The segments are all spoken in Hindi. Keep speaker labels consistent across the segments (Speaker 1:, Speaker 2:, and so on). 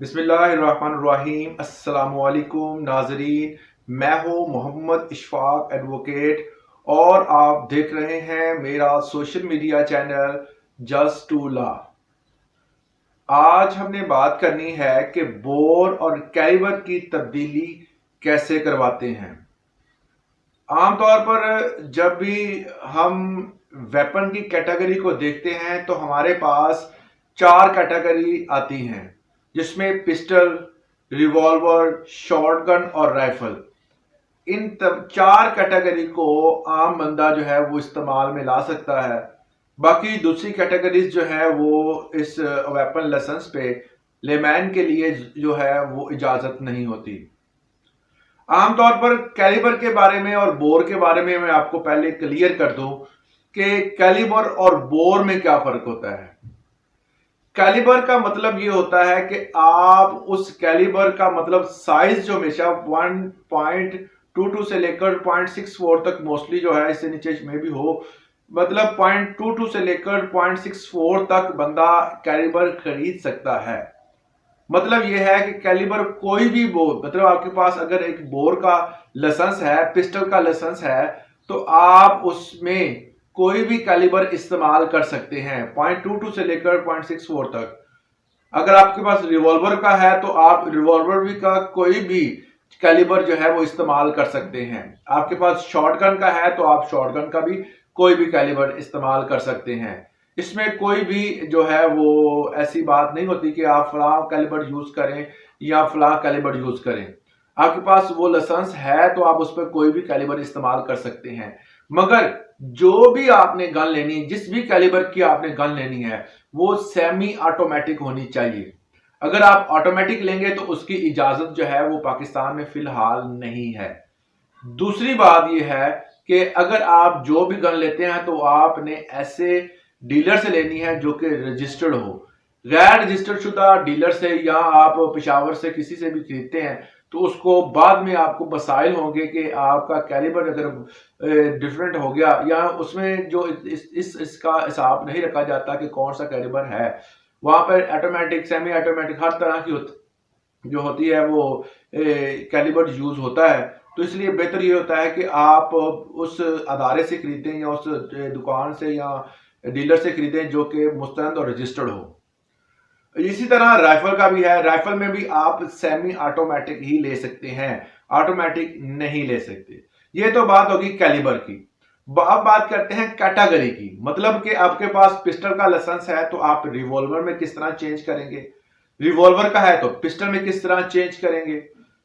Speaker 1: बिस्मिल्लाहिर्रहमानिर्रहीम। अस्सलामुअलैकुम नाजरीन, मैं हूँ मोहम्मद इशफाक एडवोकेट और आप देख रहे हैं मेरा social media channel just to law. आज हमने बात करनी है कि बोर और कैलिबर की तब्दीली कैसे करवाते हैं। आमतौर पर जब भी हम वेपन की कैटेगरी को देखते हैं तो हमारे पास चार कैटेगरी आती हैं, जिसमें पिस्टल, रिवॉल्वर, शॉटगन और राइफल। इन चार कैटेगरी को आम बंदा जो है वो इस्तेमाल में ला सकता है। बाकी दूसरी कैटेगरीज जो है वो इस वेपन लाइसेंस पे लेमैन के लिए जो है वो इजाजत नहीं होती। आमतौर पर कैलिबर के बारे में और बोर के बारे में मैं आपको पहले क्लियर कर दूं कि कैलिबर और बोर में क्या फर्क होता है। कैलिबर का मतलब ये होता है कि आप उस कैलिबर का मतलब साइज जो हमेशा 1.22 से लेकर 0.64 तक मोस्टली जो है, इससे नीचे में भी हो, मतलब 0.22 से लेकर 0.64 तक बंदा कैलिबर खरीद सकता है। मतलब यह है कि कैलिबर कोई भी बोर, मतलब आपके पास अगर एक बोर का लाइसेंस है, पिस्टल का लाइसेंस है, तो आप उसमें कोई भी कैलिबर इस्तेमाल कर सकते हैं 0.22 से लेकर 0.64 तक। अगर आपके पास रिवॉल्वर का है तो आप रिवॉल्वर भी का कोई भी कैलिबर जो है वो इस्तेमाल कर सकते हैं। आपके पास शॉटगन का है तो आप शॉटगन का भी कोई भी कैलिबर इस्तेमाल कर सकते हैं। इसमें कोई भी जो है वो ऐसी बात नहीं होती कि आप फलां कैलिबर यूज करें या फलां कैलिबर यूज करें। आपके पास वो लाइसेंस है तो आप उस पर कोई भी कैलिबर इस्तेमाल कर सकते हैं। मगर जो भी आपने गन लेनी, जिस भी कैलिबर की आपने गन लेनी है, वो सेमी ऑटोमेटिक होनी चाहिए। अगर आप ऑटोमेटिक लेंगे तो उसकी इजाजत जो है वो पाकिस्तान में फिलहाल नहीं है। दूसरी बात यह है कि अगर आप जो भी गन लेते हैं तो आपने ऐसे डीलर से लेनी है जो कि रजिस्टर्ड हो। गैर रजिस्टर्ड शुदा डीलर से या आप पेशावर से किसी से भी खरीदते हैं तो उसको बाद में आपको मसाइल होंगे कि आपका कैलिबर अगर डिफरेंट हो गया या उसमें जो इसका हिसाब नहीं रखा जाता कि कौन सा कैलिबर है। वहां पर ऑटोमेटिक, सेमी ऑटोमेटिक, हर तरह की जो होती है वो कैलिबर यूज होता है। तो इसलिए बेहतर ये होता है कि आप उस अदारे से खरीदें या उस दुकान से या डीलर से खरीदें जो कि मुस्तंद और रजिस्टर्ड हो। इसी तरह राइफल का भी है। राइफल में भी आप सेमी ऑटोमेटिक ही ले सकते हैं, ऑटोमेटिक नहीं ले सकते। ये तो बात होगी कैलिबर की। अब बात करते हैं कैटेगरी की, मतलब कि आपके पास पिस्टल का लाइसेंस है तो आप रिवॉल्वर में किस तरह चेंज करेंगे, रिवॉल्वर का है तो पिस्टल में किस तरह चेंज करेंगे,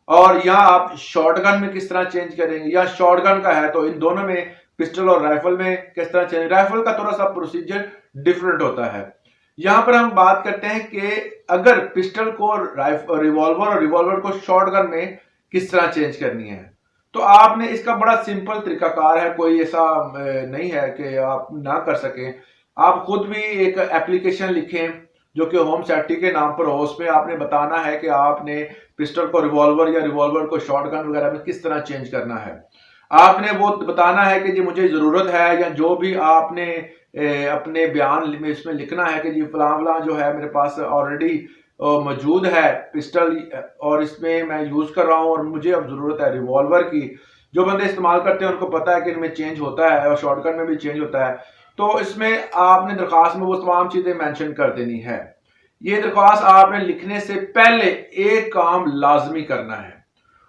Speaker 1: और या आप शॉटगन में किस तरह चेंज करेंगे, या शॉटगन का है तो इन दोनों में पिस्टल और राइफल में किस तरह चेंज। राइफल का थोड़ा सा प्रोसीजर डिफरेंट होता है। यहां पर हम बात करते हैं कि अगर पिस्टल को रिवॉल्वर और रिवॉल्वर को शॉटगन में किस तरह चेंज करनी है, तो आपने इसका बड़ा सिंपल तरीकाकार है, कोई ऐसा नहीं है कि आप ना कर सकें। आप खुद भी एक एप्लीकेशन लिखें जो कि होम सेफ्टी के नाम पर हो। उसमें आपने बताना है कि आपने पिस्टल को रिवॉल्वर या रिवॉल्वर को शॉटगन वगैरह में किस तरह चेंज करना है। आपने वो बताना है कि जी मुझे जरूरत है, या जो भी आपने अपने बयान में इसमें लिखना है कि जी फलां फलां जो है मेरे पास ऑलरेडी मौजूद है पिस्टल और इसमें मैं यूज कर रहा हूं और मुझे अब जरूरत है रिवॉल्वर की। जो बंदे इस्तेमाल करते हैं उनको पता है कि इनमें चेंज होता है और शॉटगन में भी चेंज होता है। तो इसमें आपने दरख्वास्त में वो तमाम चीजें मेंशन कर देनी है। ये दरख्वास्त आपने लिखने से पहले एक काम लाजमी करना है।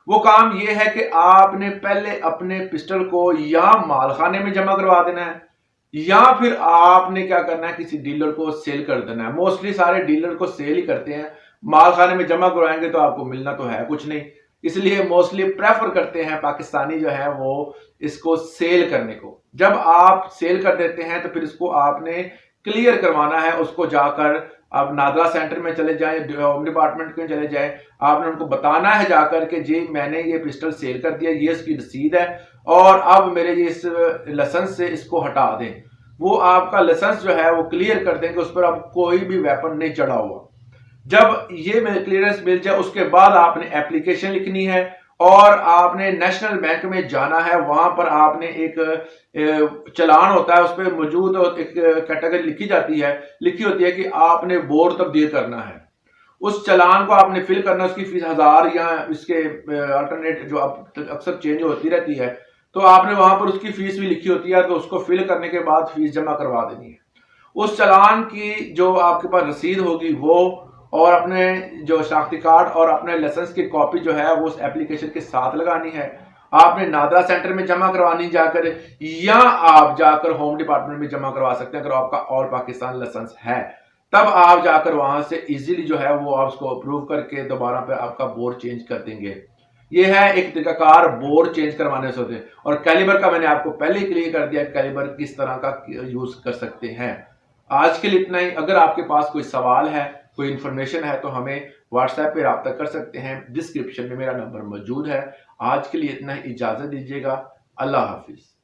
Speaker 1: वो काम ये है कि आपने पहले अपने पिस्टल को या मालखाने में जमा करवा देना है या फिर आपने क्या करना है, किसी डीलर को सेल कर देना है। मोस्टली सारे डीलर को सेल ही करते हैं, मालखाने में जमा करवाएंगे तो आपको मिलना तो है कुछ नहीं। इसलिए मोस्टली प्रेफर करते हैं पाकिस्तानी जो है वो इसको सेल करने को। जब आप सेल कर देते हैं तो फिर इसको आपने क्लियर करवाना है। उसको जाकर आप नादरा सेंटर में चले जाएं, होम डिपार्टमेंट में चले जाएं, आपने उनको बताना है जाकर के जी मैंने ये पिस्टल सेल कर दिया, ये इसकी रसीद है और अब मेरे ये इस लाइसेंस से इसको हटा दें। वो आपका लाइसेंस जो है वो क्लियर कर देंगे, उस पर अब कोई भी वेपन नहीं चढ़ा हुआ। जब ये क्लियरेंस मिल जाए उसके बाद आपने एप्लीकेशन लिखनी है और आपने नेशनल बैंक में जाना है। वहां पर आपने एक चालान होता है, उस पर मौजूद एक कैटेगरी लिखी जाती है, लिखी होती है कि आपने बोर तब्दील करना है। उस चालान को आपने फिल करना, उसकी फीस 1000 या इसके अल्टरनेट जो अब अक्सर चेंज होती रहती है, तो आपने वहां पर उसकी फीस भी लिखी होती है, तो उसको फिल करने के बाद फीस जमा करवा देनी है। उस चालान की जो आपके पास रसीद होगी वो, और अपने जो शनाख्ती कार्ड और अपने लाइसेंस की कॉपी जो है वो उस एप्लीकेशन के साथ लगानी है। आपने नादरा सेंटर में जमा करवानी जाकर, या आप जाकर होम डिपार्टमेंट में जमा करवा सकते हैं अगर आपका ऑल पाकिस्तान लाइसेंस है। तब आप जाकर वहां से इजीली जो है वो आप उसको अप्रूव करके दोबारा पे आपका बोर चेंज कर देंगे। ये है एक तरीकाकार बोर चेंज करवाने से होते हैं। और कैलिबर का मैंने आपको पहले ही क्लियर कर दिया, कैलिबर किस तरह का यूज कर सकते हैं। आज के लिए इतना ही। अगर आपके पास कोई सवाल है, कोई इंफॉर्मेशन है, तो हमें व्हाट्सएप पे रब्ता कर सकते हैं। डिस्क्रिप्शन में मेरा नंबर मौजूद है। आज के लिए इतना ही, इजाजत दीजिएगा। अल्लाह हाफिज।